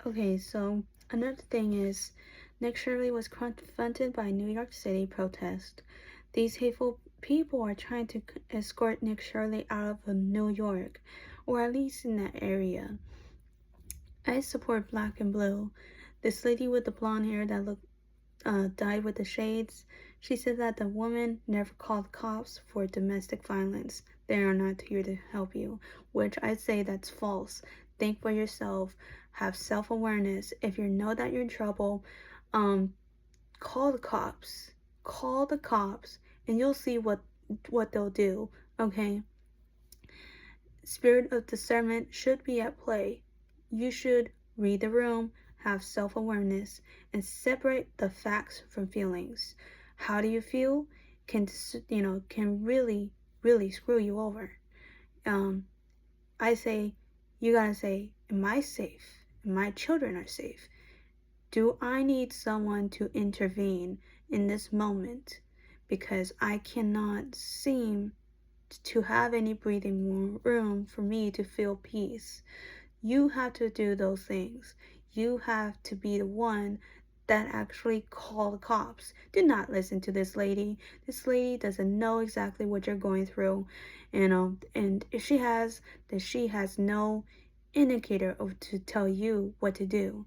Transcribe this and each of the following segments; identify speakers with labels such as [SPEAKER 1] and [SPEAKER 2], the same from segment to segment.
[SPEAKER 1] Okay, so another thing is Nick Shirley was confronted by New York City protest. These hateful people are trying to escort Nick Shirley out of New York, or at least in that area. I support Black and Blue. This lady with the blonde hair that looked died with the shades. She said that the woman never called cops for domestic violence. They are not here to help you, which I say that's false. Think for yourself. Have self-awareness. If you know that you're in trouble, um, call the cops. Call the cops, and you'll see what they'll do. Okay. Spirit of discernment should be at play. You should read the room, have self-awareness, and separate the facts from feelings. How do you feel can really, really screw you over. I say, you gotta say, am I safe? My children are safe. Do I need someone to intervene in this moment? Because I cannot seem to have any breathing room for me to feel peace. You have to do those things. You have to be the one that actually call the cops. Do not listen to this lady. This lady doesn't know exactly what you're going through, and if she has, then she has no indicator of to tell you what to do.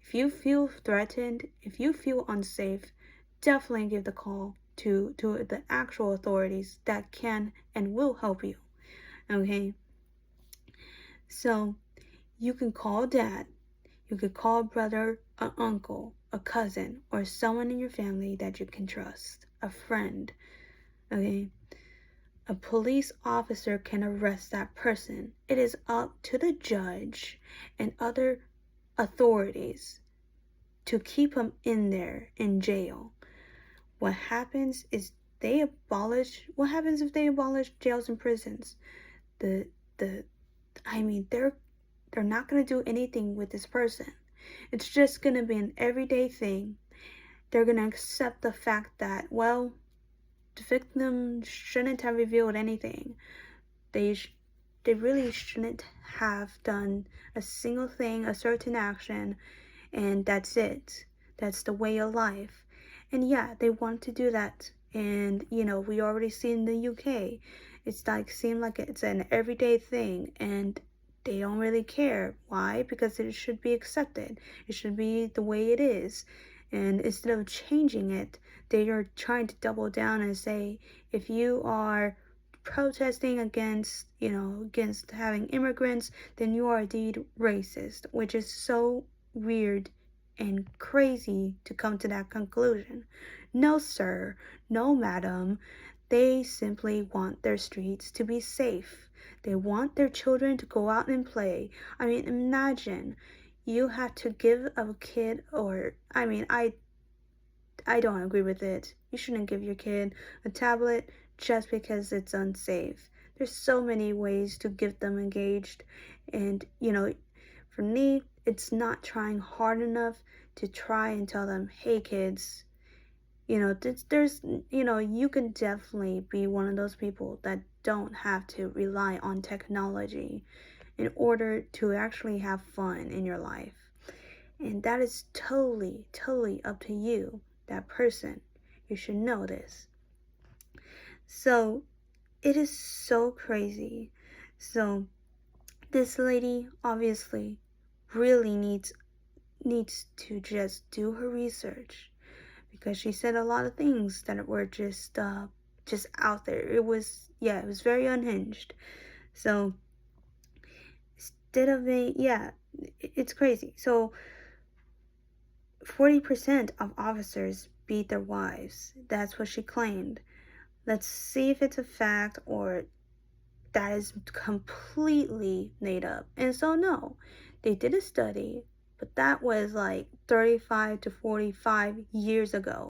[SPEAKER 1] If you feel threatened, if you feel unsafe, definitely give the call to the actual authorities that can and will help you. Okay? So you can call dad, you could call a brother, an uncle, a cousin, or someone in your family that you can trust, a friend. Okay? A police officer can arrest that person. It is up to the judge and other authorities to keep him in there in jail. What happens is what happens if they abolish jails and prisons? The the I mean they're not going to do anything with this person. It's just going to be an everyday thing. They're going to accept the fact that, well, the victim shouldn't have revealed anything. They really shouldn't have done a single thing, a certain action, and that's it. That's the way of life. And yeah, they want to do that. And we already see in the UK, it's like seem like it's an everyday thing, and they don't really care. Why? Because it should be accepted. It should be the way it is. And instead of changing it, they are trying to double down and say, if you are protesting against having immigrants, then you are indeed racist, which is so weird and crazy to come to that conclusion. No, sir, no, madam. They simply want their streets to be safe. They want their children to go out and play. I mean, imagine you have to give a kid, I don't agree with it. You shouldn't give your kid a tablet just because it's unsafe. There's so many ways to get them engaged, and for me, it's not trying hard enough to try and tell them, hey kids, there's you can definitely be one of those people that don't have to rely on technology in order to actually have fun in your life. And that is totally, totally up to you, that person. You should know this. So it is so crazy. So this lady obviously really needs to just do her research, because she said a lot of things that were just out there. It was very unhinged. So instead of it's crazy. So 40% of officers beat their wives. That's what she claimed. Let's see if it's a fact or that is completely made up. And so no, they did a study, but that was like 35 to 45 years ago.